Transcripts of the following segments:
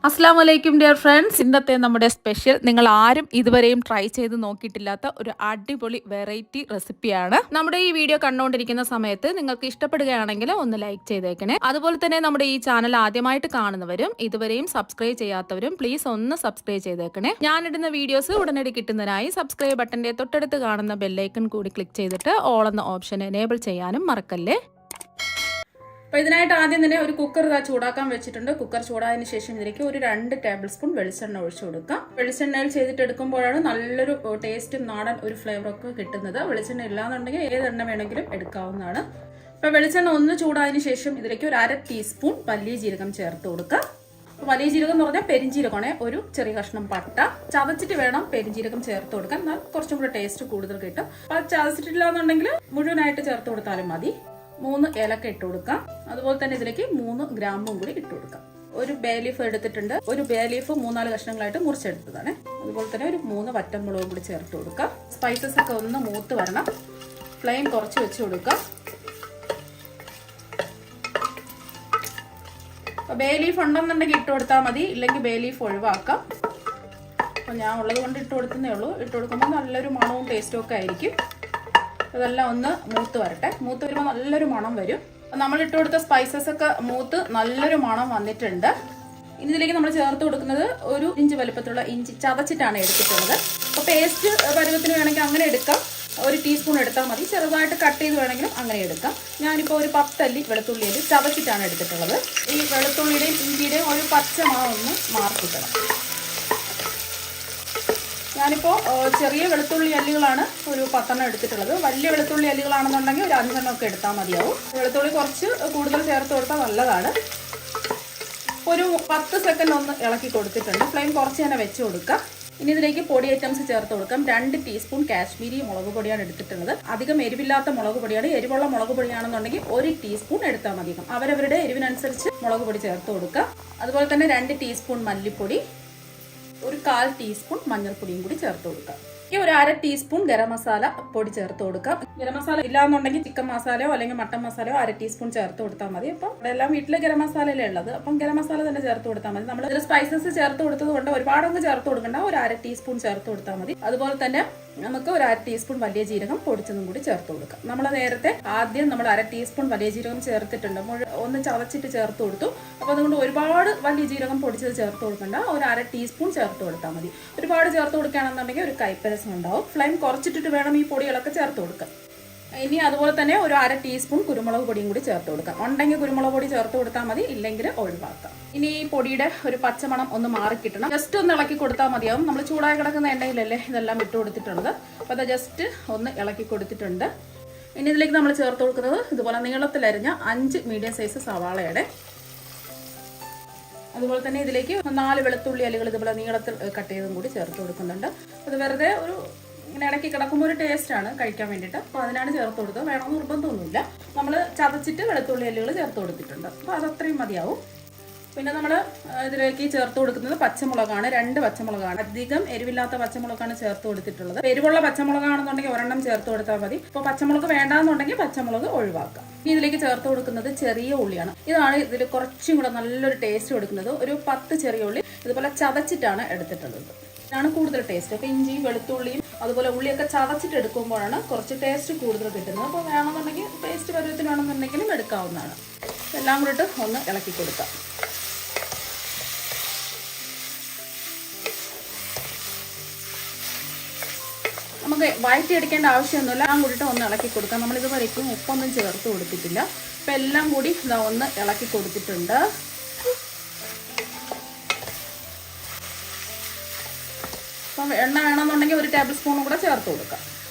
അസ്സാം വലൈക്കും dear friends. ഇന്നത്തെ നമ്മുടെ സ്പെഷ്യൽ നിങ്ങൾ ആരും ഇതുവരെയും ട്രൈ ചെയ്ത് നോക്കിയിട്ടില്ലാത്ത ഒരു അടിപൊളി വെറൈറ്റി റെസിപ്പിയാണ്. നമ്മുടെ ഈ വീഡിയോ കണ്ടുകൊണ്ടിരിക്കുന്ന സമയത്ത് നിങ്ങൾക്ക് ഇഷ്ടപ്പെടുകയാണെങ്കിൽ ഒന്ന് ലൈക്ക് ചെയ്തേക്കണേ. അതുപോലെ തന്നെ നമ്മുടെ ഈ ചാനൽ ആദ്യമായിട്ട് കാണുന്നവരും ഇതുവരെയും സബ്സ്ക്രൈബ് ചെയ്യാത്തവരും പ്ലീസ് ഒന്ന് സബ്സ്ക്രൈബ് ചെയ്തേക്കണേ. ഞാനിടുന്ന വീഡിയോസ് ഉടനടി കിട്ടുന്നതിനായി സബ്സ്ക്രൈബ് ബട്ടന്റെ തൊട്ടടുത്ത് കാണുന്ന ബെല്ലൈക്കൺ കൂടി ക്ലിക്ക് ചെയ്തിട്ട് ഓൾ എന്ന ഓപ്ഷൻ എനേബിൾ ചെയ്യാനും മറക്കല്ലേ. അപ്പോൾ ഇതിനായിട്ട് ആദ്യം തന്നെ ഒരു കുക്കർ ചൂടാക്കാൻ വെച്ചിട്ടുണ്ട്. കുക്കർ ചൂടായതിനു ശേഷം ഇതിലേക്ക് ഒരു 2 ടേബിൾ സ്പൂൺ വെളിച്ചെണ്ണ ഒഴിച്ചു കൊടുക്കാം. വെളിച്ചെണ്ണയിൽ ചെയ്തിട്ട് എടുക്കുമ്പോഴാണ് നല്ലൊരു ടേസ്റ്റും നാടൻ ഒരു ഫ്ലേവറൊക്കെ കിട്ടുന്നത്. വെളിച്ചെണ്ണ ഇല്ലാന്നുണ്ടെങ്കിൽ ഏതെണ്ണ വേണമെങ്കിലും എടുക്കാവുന്നതാണ്. അപ്പോൾ വെളിച്ചെണ്ണ ഒന്ന് ചൂടായതിനു ശേഷം ഇതിലേക്ക് ഒരു 1/2 ടീസ്പൂൺ വലിയ ജീരകം ചേർത്ത് കൊടുക്കാം. വലിയ ജീരകം എന്ന് പറഞ്ഞാൽ പെരിഞ്ജീരകമാണ്. ഒരു ചെറിയ കഷ്ണം പട്ട ചതച്ചിട്ട് വേണം പെരിഞ്ജീരകം ചേർത്ത് കൊടുക്കാൻ. എന്നാൽ കുറച്ചും കൂടെ ടേസ്റ്റ് കൂടുതൽ കിട്ടും. അപ്പോൾ ചതച്ചിട്ടില്ല എന്നുണ്ടെങ്കിൽ മുഴുവനായിട്ട് ചേർത്ത് കൊടുത്താലും മതി. 3 ഏലക്ക ഇട്ട് കൊടുക്കാം. അതുപോലെ തന്നെ ഇതിലേക്ക് 3 ഗ്രാമ്പും കൂടി ഇട്ട് കൊടുക്കാം. ഒരു ബേ ലീഫ് എടുത്തിട്ടുണ്ട്. ഒരു ബേ ലീഫ് 3-4 കഷ്ണങ്ങളായിട്ട് മുറിച്ചെടുത്തതാണ്. അതുപോലെ തന്നെ ഒരു 3 വറ്റൻമുളകും കൂടി ചേർത്ത് കൊടുക്കാം. സ്പൈസസ് ഒക്കെ ഒന്ന് മൂത്ത് വരണം. ഫ്ലെയിം കുറച്ച് വെച്ച് കൊടുക്കാം. ബേ ലീഫ് ഉണ്ടെന്നുണ്ടെങ്കിൽ ഇട്ട് കൊടുത്താൽ മതി, ഇല്ലെങ്കിൽ ബേ ലീഫ് ഒഴിവാക്കാം. അപ്പോൾ ഞാൻ ഉള്ളത് കൊണ്ട് ഇട്ട് കൊടുക്കുന്നേ ഉള്ളൂ. ഇട്ട് കൊടുക്കുമ്പോൾ നല്ലൊരു മണവും ടേസ്റ്റും ഒക്കെ ആയിരിക്കും. ഇതെല്ലാം ഒന്ന് മൂത്ത് വരട്ടെ. മൂത്ത് വരുമ്പോൾ നല്ലൊരു മണം വരും. നമ്മൾ ഇട്ട് കൊടുത്ത സ്പൈസസ് ഒക്കെ മൂത്ത് നല്ലൊരു മണം വന്നിട്ടുണ്ട്. ഇനി ഇതിലേക്ക് നമ്മൾ ചേർത്ത് കൊടുക്കുന്നത് ഒരു ഇഞ്ച് വലുപ്പത്തിലുള്ള ഇഞ്ചി ചതച്ചിട്ടാണ് എടുത്തിട്ടുള്ളത്. അപ്പോൾ പേസ്റ്റ് പരുവത്തിന് വേണമെങ്കിൽ അങ്ങനെ എടുക്കാം. ഒരു ടീസ്പൂൺ എടുത്താൽ മതി. ചെറുതായിട്ട് കട്ട് ചെയ്ത് വേണമെങ്കിലും അങ്ങനെ എടുക്കാം. ഞാനിപ്പോൾ ഒരു 10 അല്ലി വെളുത്തുള്ളിയിൽ ചതച്ചിട്ടാണ് എടുത്തിട്ടുള്ളത്. ഈ വെളുത്തുള്ളിയുടെയും ഇഞ്ചിയുടെയും ഒരു പച്ച മണം ഒന്ന് മാറി കിട്ടണം. ഞാനിപ്പോൾ ചെറിയ വെളുത്തുള്ളി അല്ലികളാണ് ഒരു 10 എടുത്തിട്ടുള്ളത്. വലിയ വെളുത്തുള്ളി അല്ലികളാണെന്നുണ്ടെങ്കിൽ ഒരു 5 ഒക്കെ എടുത്താൽ മതിയാവും. വെളുത്തുള്ളി കുറച്ച് കൂടുതൽ ചേർത്ത് കൊടുത്താൽ നല്ലതാണ്. ഒരു 10 സെക്കൻഡ് ഒന്ന് ഇളക്കി കൊടുത്തിട്ടുണ്ട്. ഫ്ലെയിം കുറച്ച് തന്നെ വെച്ച് കൊടുക്കാം. ഇനി ഇതിലേക്ക് പൊടി ഐറ്റംസ് ചേർത്ത് കൊടുക്കാം. 2 ടീസ്പൂൺ കാശ്മീരി മുളക് പൊടിയാണ് എടുത്തിട്ടുള്ളത്. അധികം എരിവില്ലാത്ത മുളക് പൊടിയാണ്. എരിവുള്ള മുളക് പൊടിയാണെന്നുണ്ടെങ്കിൽ 1 ടീസ്പൂൺ എടുത്താൽ മതി. അവരവരുടെ എരിവിനനുസരിച്ച് മുളക് പൊടി ചേർത്ത് കൊടുക്കാം. അതുപോലെ തന്നെ 2 ടീസ്പൂൺ മല്ലിപ്പൊടി, ഒരു 1/4 ടീസ്പൂൺ മഞ്ഞൾപ്പൊടിയും കൂടി ചേർത്ത് കൊടുക്കാം. ഈ ഒരു 1/2 ടീസ്പൂൺ ഗരം മസാല പൊടി ചേർത്ത് കൊടുക്കാം. ഗരം മസാല ഇല്ലാന്നുണ്ടെങ്കിൽ ചിക്കൻ മസാലയോ അല്ലെങ്കിൽ മട്ടൻ മസാലയോ 1/2 ടീസ്പൂൺ ചേർത്ത് കൊടുത്താൽ മതി. അപ്പം എല്ലാം വീട്ടിലെ ഗരം മസാലയിലേ ഉള്ളത്. അപ്പം ഗരം മസാല തന്നെ ചേർത്ത് കൊടുത്താൽ മതി. നമ്മൾ ഇതിൽ സ്പൈസസ് ചേർത്ത് കൊടുത്തത് കൊണ്ട് ഒരുപാടൊന്നും ചേർത്ത് കൊടുക്കണ്ട. ഒരു 1/2 ടീസ്പൂൺ ചേർത്ത് കൊടുത്താൽ മതി. അതുപോലെ തന്നെ നമുക്ക് ഒരു 1/2 ടീസ്പൂൺ വലിയ ജീരകം പൊടിച്ചതും കൂടി ചേർത്ത് കൊടുക്കാം. നമ്മൾ നേരത്തെ ആദ്യം നമ്മൾ 1/2 ടീസ്പൂൺ വലിയ ജീരകം ചേർത്തിട്ടുണ്ട്. ഒന്ന് ചതച്ചിട്ട് ചേർത്ത് കൊടുത്തു. അപ്പോൾ അതുകൊണ്ട് ഒരുപാട് വലിയ ജീരകം പൊടിച്ചത് ചേർത്ത് കൊടുക്കണ്ട. ഒരു 1/2 ടീസ്പൂൺ ചേർത്ത് കൊടുത്താൽ മതി. ഒരുപാട് ചേർത്ത് കൊടുക്കുകയാണെന്നുണ്ടെങ്കിൽ ഒരു കൈപ്പരസം ഉണ്ടാവും. ഫ്ലെയിം കുറച്ചിട്ടിട്ട് വേണം ഈ പൊടികളൊക്കെ ചേർത്ത് കൊടുക്കാം. ഇനി അതുപോലെ തന്നെ ഒരു 1/2 ടീസ്പൂൺ കുരുമുളക് പൊടിയും കൂടി ചേർത്ത് കൊടുക്കാം. ഉണ്ടെങ്കിൽ കുരുമുളക് പൊടി ചേർത്ത് കൊടുത്താൽ മതി, ഇല്ലെങ്കിൽ ഒഴിവാക്കാം. ഇനി ഈ പൊടിയുടെ ഒരു പച്ചമണം ഒന്ന് മാറി കിട്ടണം. ജസ്റ്റ് ഒന്ന് ഇളക്കി കൊടുത്താൽ മതിയാവും. നമ്മൾ ചൂടായി കിടക്കുന്ന എണ്ണയിലല്ലേ ഇതെല്ലാം ഇട്ട് കൊടുത്തിട്ടുള്ളത്. അപ്പോൾ അത് ജസ്റ്റ് ഒന്ന് ഇളക്കി കൊടുത്തിട്ടുണ്ട്. ഇനി ഇതിലേക്ക് നമ്മൾ ചേർത്ത് കൊടുക്കുന്നത് ഇതുപോലെ നീളത്തിലരിഞ്ഞ 5 മീഡിയം സൈസ് സവാളയുടെ. അതുപോലെ തന്നെ ഇതിലേക്ക് 4 വെളുത്തുള്ളി അല്ലികൾ ഇതുപോലെ നീളത്തിൽ കട്ട് ചെയ്തും കൂടി ചേർത്ത് കൊടുക്കുന്നുണ്ട്. അത് വെറുതെ ഒരു ഇങ്ങനെ ഇടയ്ക്ക് കിടക്കുമ്പോൾ ഒരു ടേസ്റ്റാണ് കഴിക്കാൻ വേണ്ടിയിട്ട്. അപ്പോൾ അതിനാണ് ചേർത്ത് കൊടുത്തത്. വേണമെന്ന് നിർബന്ധമൊന്നുമില്ല. നമ്മൾ ചതച്ചിട്ട് വെളുത്തുള്ളി അല്ലികൾ ചേർത്ത് കൊടുത്തിട്ടുണ്ട്. അപ്പോൾ അതത്രയും മതിയാവും. പിന്നെ നമ്മൾ ഇതിലേക്ക് ചേർത്ത് കൊടുക്കുന്നത് പച്ചമുളകാണ്. 2 പച്ചമുളകാണ്. അധികം എരിവില്ലാത്ത പച്ചമുളകാണ് ചേർത്ത് കൊടുത്തിട്ടുള്ളത്. എരിവുള്ള പച്ചമുളകാണെന്നുണ്ടെങ്കിൽ ഒരെണ്ണം ചേർത്ത് കൊടുത്താൽ മതി. ഇപ്പോൾ പച്ചമുളക് വേണ്ടാന്നുണ്ടെങ്കിൽ പച്ചമുളക് ഒഴിവാക്കാം. ഇനി ഇതിലേക്ക് ചേർത്ത് കൊടുക്കുന്നത് ചെറിയ ഉള്ളിയാണ്. ഇതാണ് ഇതിൽ കുറച്ചും കൂടെ നല്ലൊരു ടേസ്റ്റ് കൊടുക്കുന്നത്. ഒരു 10 ചെറിയ ഉള്ളി ഇതുപോലെ ചതച്ചിട്ടാണ് എടുത്തിട്ടുള്ളത്. ഇതാണ് കൂടുതൽ ടേസ്റ്റ്. അപ്പോൾ ഇഞ്ചിയും വെളുത്തുള്ളിയും അതുപോലെ ഉള്ളിയൊക്കെ ചതച്ചിട്ട് എടുക്കുമ്പോഴാണ് കുറച്ച് ടേസ്റ്റ് കൂടുതൽ കിട്ടുന്നത്. അപ്പോൾ വേണമെന്നുണ്ടെങ്കിൽ ടേസ്റ്റ് പരുവത്തിന് വേണമെന്നുണ്ടെങ്കിലും എടുക്കാവുന്നതാണ്. എല്ലാം കൂടിയിട്ട് ഒന്ന് ഇളക്കി കൊടുക്കാം. നമുക്ക് വഴറ്റിയെടുക്കേണ്ട ആവശ്യമൊന്നുമില്ല. എല്ലാം കൂടിയിട്ട് ഒന്ന് ഇളക്കി കൊടുക്കാം. നമ്മളിതുവരേക്കും ഉപ്പൊന്നും ചേർത്ത് കൊടുത്തിട്ടില്ല. അപ്പം എല്ലാം കൂടി ഇതാ ഒന്ന് ഇളക്കി കൊടുത്തിട്ടുണ്ട്. അപ്പം എണ്ണ വേണമെന്നുണ്ടെങ്കിൽ 1 ടേബിൾ സ്പൂണും കൂടെ ചേർത്ത് കൊടുക്കാം.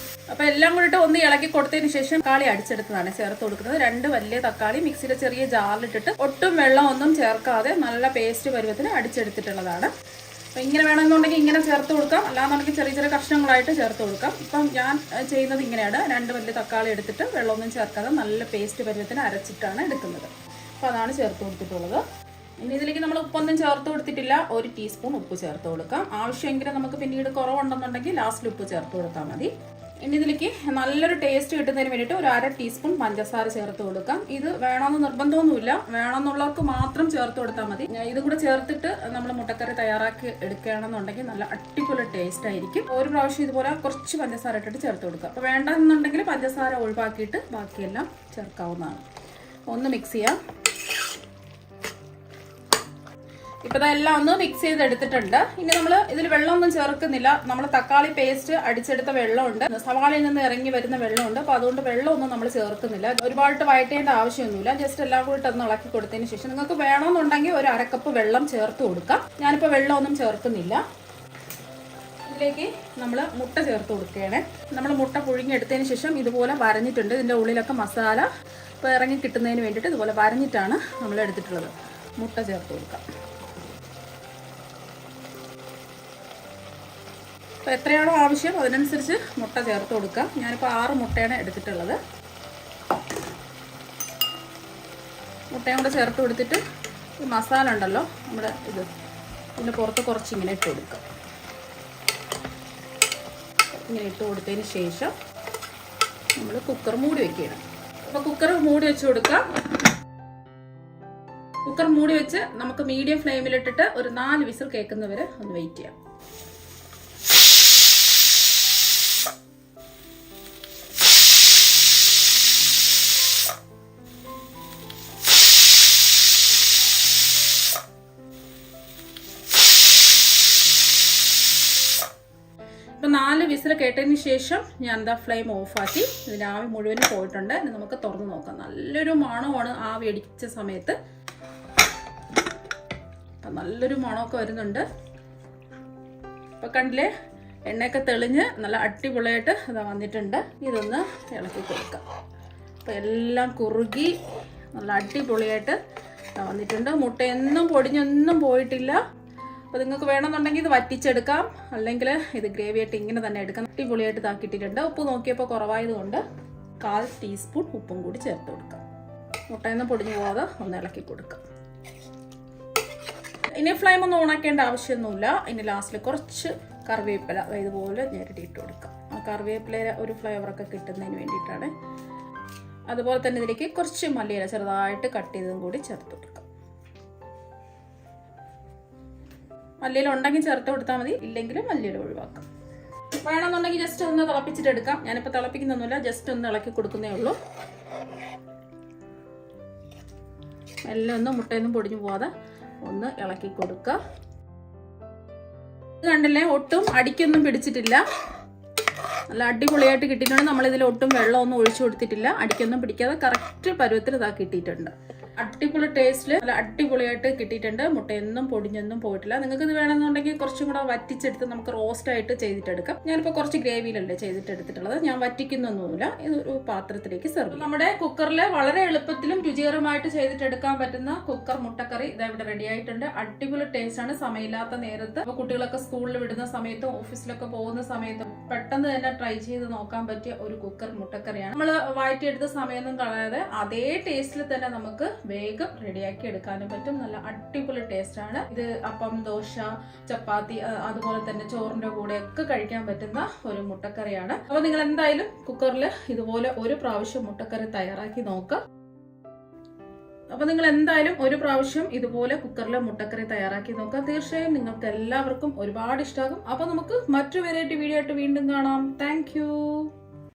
അപ്പോൾ എല്ലാം കൂടിയിട്ട് ഒന്ന് ഇളക്കി കൊടുത്തതിന് ശേഷം തക്കാളി അടിച്ചെടുത്തതാണ് ചേർത്ത് കൊടുക്കുന്നത്. 2 വലിയ തക്കാളി മിക്സിയുടെ ചെറിയ ജാറിലിട്ടിട്ട് ഒട്ടും വെള്ളം ഒന്നും ചേർക്കാതെ നല്ല പേസ്റ്റ് പരുവത്തിന് അടിച്ചെടുത്തിട്ടുള്ളതാണ്. അപ്പോൾ ഇങ്ങനെ വേണമെന്നുണ്ടെങ്കിൽ ഇങ്ങനെ ചേർത്ത് കൊടുക്കാം. അല്ലാന്നുണ്ടെങ്കിൽ ചെറിയ ചെറിയ കഷ്ണങ്ങളായിട്ട് ചേർത്ത് കൊടുക്കാം. ഇപ്പം ഞാൻ ചെയ്യുന്നത് ഇങ്ങനെയാണ്. 2 വലിയ തക്കാളി എടുത്തിട്ട് വെള്ളമൊന്നും ചേർക്കാതെ നല്ല പേസ്റ്റ് പരുവത്തിന് അരച്ചിട്ടാണ് എടുക്കുന്നത്. അപ്പോൾ അതാണ് ചേർത്ത് കൊടുത്തിട്ടുള്ളത്. ഇനി ഇതിലേക്ക് നമ്മൾ ഉപ്പൊന്നും ചേർത്ത് കൊടുത്തിട്ടില്ല. 1 ടീസ്പൂൺ ഉപ്പ് ചേർത്ത് കൊടുക്കാം. ആവശ്യമെങ്കിലും നമുക്ക് പിന്നീട് കുറവുണ്ടെന്നുണ്ടെങ്കിൽ ലാസ്റ്റിൽ ഉപ്പ് ചേർത്ത് കൊടുത്താൽ മതി. ഇനി ഇതിലേക്ക് നല്ലൊരു ടേസ്റ്റ് കിട്ടുന്നതിന് വേണ്ടിയിട്ട് ഒരു 1/2 ടീസ്പൂൺ പഞ്ചസാര ചേർത്ത് കൊടുക്കാം. ഇത് വേണമെന്ന് നിർബന്ധമൊന്നുമില്ല, വേണമെന്നുള്ളവർക്ക് മാത്രം ചേർത്ത് കൊടുത്താൽ മതി. ഇതും കൂടെ ചേർത്തിട്ട് നമ്മൾ മുട്ടക്കറി തയ്യാറാക്കി എടുക്കുകയാണെന്നുണ്ടെങ്കിൽ നല്ല അടിപൊളി ടേസ്റ്റ് ആയിരിക്കും. ഒരു പ്രാവശ്യം ഇതുപോലെ കുറച്ച് പഞ്ചസാര ഇട്ടിട്ട് ചേർത്ത് കൊടുക്കുക. അപ്പോൾ വേണ്ടെന്നുണ്ടെങ്കിൽ പഞ്ചസാര ഒഴിവാക്കിയിട്ട് ബാക്കിയെല്ലാം ചേർക്കാവുന്നതാണ്. ഒന്ന് മിക്സ് ചെയ്യാം. ഇപ്പൊ ഇതെല്ലാം ഒന്ന് മിക്സ് ചെയ്തെടുത്തിട്ടുണ്ട്. ഇനി നമ്മൾ ഇതിൽ വെള്ളമൊന്നും ചേർക്കുന്നില്ല. നമ്മൾ തക്കാളി പേസ്റ്റ് അടിച്ചെടുത്ത വെള്ളമുണ്ട്, സവാളയിൽ നിന്ന് ഇറങ്ങി വരുന്ന വെള്ളമുണ്ട്. അപ്പൊ അതുകൊണ്ട് വെള്ളമൊന്നും നമ്മൾ ചേർക്കുന്നില്ല. ഒരുപാട് വഴറ്റേണ്ട ആവശ്യമൊന്നുമില്ല. ജസ്റ്റ് എല്ലാം കൂടി ഒന്ന് ഇളക്കി കൊടുത്തതിന് ശേഷം നിങ്ങൾക്ക് വേണമെന്നുണ്ടെങ്കിൽ ഒരു 1/2 കപ്പ് വെള്ളം ചേർത്ത് കൊടുക്കാം. ഞാനിപ്പോൾ വെള്ളമൊന്നും ചേർക്കുന്നില്ല. ഇതിലേക്ക് നമ്മൾ മുട്ട ചേർത്ത് കൊടുക്കുകയാണ്. നമ്മൾ മുട്ട പുഴുങ്ങിയെടുത്തതിന് ശേഷം ഇതുപോലെ വരഞ്ഞിട്ടുണ്ട്. ഇതിൻ്റെ ഉള്ളിലൊക്കെ മസാല ഇപ്പോൾ ഇറങ്ങി കിട്ടുന്നതിന് വേണ്ടിയിട്ട് ഇതുപോലെ വരഞ്ഞിട്ടാണ് നമ്മൾ എടുത്തിട്ടുള്ളത്. മുട്ട ചേർത്ത് കൊടുക്കാം. അപ്പോൾ എത്രയാണോ ആവശ്യം അതിനനുസരിച്ച് മുട്ട ചേർത്ത് കൊടുക്കാം. ഞാനിപ്പോൾ 6 മുട്ടയാണ് എടുത്തിട്ടുള്ളത്. മുട്ടയും കൂടെ ചേർത്ത് കൊടുത്തിട്ട് ഈ മസാല ഉണ്ടല്ലോ നമ്മുടെ ഇതിൻ്റെ പുറത്ത് കുറച്ച് ഇങ്ങനെ ഇട്ട് കൊടുക്കാം. ഇങ്ങനെ ഇട്ട് കൊടുത്തതിന് ശേഷം നമ്മൾ കുക്കർ മൂടി വെക്കുകയാണ്. അപ്പോൾ കുക്കർ മൂടി വെച്ച് കൊടുക്കാം. കുക്കർ മൂടി വെച്ച് നമുക്ക് മീഡിയം ഫ്ലെയിമിലിട്ടിട്ട് ഒരു 4 വിസിൽ കേൾക്കുന്നവരെ ഒന്ന് വെയിറ്റ് ചെയ്യാം. ഇപ്പം 4 വിസിൽ കേട്ടതിന് ശേഷം ഞാൻ എന്താ ഫ്ലെയിം ഓഫാക്കി. ഇതിൻ്റെ ആവി മുഴുവനും പോയിട്ടുണ്ട്. ഇനി നമുക്ക് തുറന്ന് നോക്കാം. നല്ലൊരു മണമാണ് ആവി അടിച്ച സമയത്ത്. അപ്പം നല്ലൊരു മണമൊക്കെ വരുന്നുണ്ട്. ഇപ്പം കണ്ടില്ലേ, എണ്ണയൊക്കെ തെളിഞ്ഞ് നല്ല അടിപൊളിയായിട്ട് ഇതാ വന്നിട്ടുണ്ട്. ഇതൊന്ന് ഇളക്കി കൊടുക്കാം. അപ്പം എല്ലാം കുറുകി നല്ല അടിപൊളിയായിട്ട് വന്നിട്ടുണ്ട്. മുട്ടയൊന്നും പൊടിഞ്ഞൊന്നും പോയിട്ടില്ല. അപ്പോൾ നിങ്ങൾക്ക് വേണമെന്നുണ്ടെങ്കിൽ ഇത് വറ്റിച്ചെടുക്കാം, അല്ലെങ്കിൽ ഇത് ഗ്രേവി ആയിട്ട് ഇങ്ങനെ തന്നെ എടുക്കാം. അടിപൊളിയായിട്ട് ഇതാക്കിയിട്ടുണ്ട്. ഉപ്പ് നോക്കിയപ്പോൾ കുറവായതുകൊണ്ട് 1/4 ടീസ്പൂൺ ഉപ്പും കൂടി ചേർത്ത് കൊടുക്കാം. മുട്ടയൊന്നും പൊടിഞ്ഞു പോകാതെ ഒന്ന് ഇളക്കി കൊടുക്കാം. ഇനി ഫ്ലെയിം ഒന്നും ഓണാക്കേണ്ട ആവശ്യമൊന്നുമില്ല. ഇനി ലാസ്റ്റിൽ കുറച്ച് കറിവേപ്പില ഇതുപോലെ ഞെരടിയിട്ട് കൊടുക്കാം. ആ കറിവേപ്പില ഒരു ഫ്ലേവറൊക്കെ കിട്ടുന്നതിന് വേണ്ടിയിട്ടാണ്. അതുപോലെ തന്നെ ഇതിലേക്ക് കുറച്ച് മല്ലിയില ചെറുതായിട്ട് കട്ട് ചെയ്തതും കൂടി ചേർത്ത് കൊടുക്കാം. മല്ലിയില ഉണ്ടെങ്കിൽ ചേർത്ത് കൊടുത്താൽ മതി, ഇല്ലെങ്കിലും മല്ലിയില ഒഴിവാക്കാം. വേണമെന്നുണ്ടെങ്കിൽ ജസ്റ്റ് ഒന്ന് തിളപ്പിച്ചിട്ട് എടുക്കാം. ഞാനിപ്പോൾ തിളപ്പിക്കുന്നൊന്നുമില്ല, ജസ്റ്റ് ഒന്ന് ഇളക്കി കൊടുക്കുന്നേ ഉള്ളൂ. എല്ലാം ഒന്ന് മുട്ടയൊന്നും പൊടിഞ്ഞു പോവാതെ ഒന്ന് ഇളക്കി കൊടുക്കുക. കണ്ടില്ലേ, ഒട്ടും അടിക്കൊന്നും പിടിച്ചിട്ടില്ല. നല്ല അടിപൊളിയായിട്ട് കിട്ടിയിട്ടുണ്ട്. നമ്മളിതിൽ ഒട്ടും വെള്ളമൊന്നും ഒഴിച്ചു കൊടുത്തിട്ടില്ല. അടിക്കൊന്നും പിടിക്കാതെ കറക്റ്റ് പരുവത്തിൽ ഇതാ കിട്ടിയിട്ടുണ്ട്. അടിപൊളി ടേസ്റ്റിൽ നല്ല അടിപൊളിയായിട്ട് കിട്ടിയിട്ടുണ്ട്. മുട്ടയൊന്നും പൊടിഞ്ഞൊന്നും പോയിട്ടില്ല. നിങ്ങൾക്ക് ഇത് വേണമെന്നുണ്ടെങ്കിൽ കുറച്ചും കൂടെ വറ്റിച്ചെടുത്ത് നമുക്ക് റോസ്റ്റ് ആയിട്ട് ചെയ്തിട്ടെടുക്കാം. ഞാനിപ്പോൾ കുറച്ച് ഗ്രേവിയിലല്ലേ ചെയ്തിട്ടെടുത്തിട്ടുള്ളത്. ഞാൻ വറ്റിക്കുന്നൊന്നുമില്ല. ഇതൊരു പാത്രത്തിലേക്ക് സെർവ് ചെയ്യും. നമ്മുടെ കുക്കറിൽ വളരെ എളുപ്പത്തിലും രുചികരമായിട്ട് ചെയ്തിട്ടെടുക്കാൻ പറ്റുന്ന കുക്കർ മുട്ടക്കറി ഇതാ ഇവിടെ റെഡി ആയിട്ടുണ്ട്. അടിപൊളി ടേസ്റ്റ് ആണ്. സമയമില്ലാത്ത നേരത്ത് അപ്പോൾ കുട്ടികളൊക്കെ സ്കൂളിൽ വിടുന്ന സമയത്തും ഓഫീസിലൊക്കെ പോകുന്ന സമയത്തും പെട്ടെന്ന് തന്നെ ട്രൈ ചെയ്ത് നോക്കാൻ പറ്റിയ ഒരു കുക്കർ മുട്ടക്കറിയാണ്. നമ്മൾ വഴറ്റിയെടുത്ത സമയമൊന്നും കളയാതെ അതേ ടേസ്റ്റിൽ തന്നെ നമുക്ക് വേഗം റെഡിയാക്കി എടുക്കാനും പറ്റും. നല്ല അടിപൊളി ടേസ്റ്റ് ആണ് ഇത്. അപ്പം, ദോശ, ചപ്പാത്തി, അതുപോലെ തന്നെ ചോറിന്റെ കൂടെ ഒക്കെ കഴിക്കാൻ പറ്റുന്ന ഒരു മുട്ടക്കറിയാണ്. അപ്പൊ നിങ്ങൾ എന്തായാലും കുക്കറിൽ ഇതുപോലെ ഒരു പ്രാവശ്യം മുട്ടക്കറി തയ്യാറാക്കി നോക്കുക. അപ്പൊ നിങ്ങൾ എന്തായാലും ഒരു പ്രാവശ്യം ഇതുപോലെ കുക്കറിൽ മുട്ടക്കറി തയ്യാറാക്കി നോക്കുക. തീർച്ചയായും നിങ്ങൾക്ക് എല്ലാവർക്കും ഒരുപാട് ഇഷ്ടമാകും. അപ്പൊ നമുക്ക് മറ്റു വെറൈറ്റി വീഡിയോ ആയിട്ട് വീണ്ടും കാണാം. താങ്ക്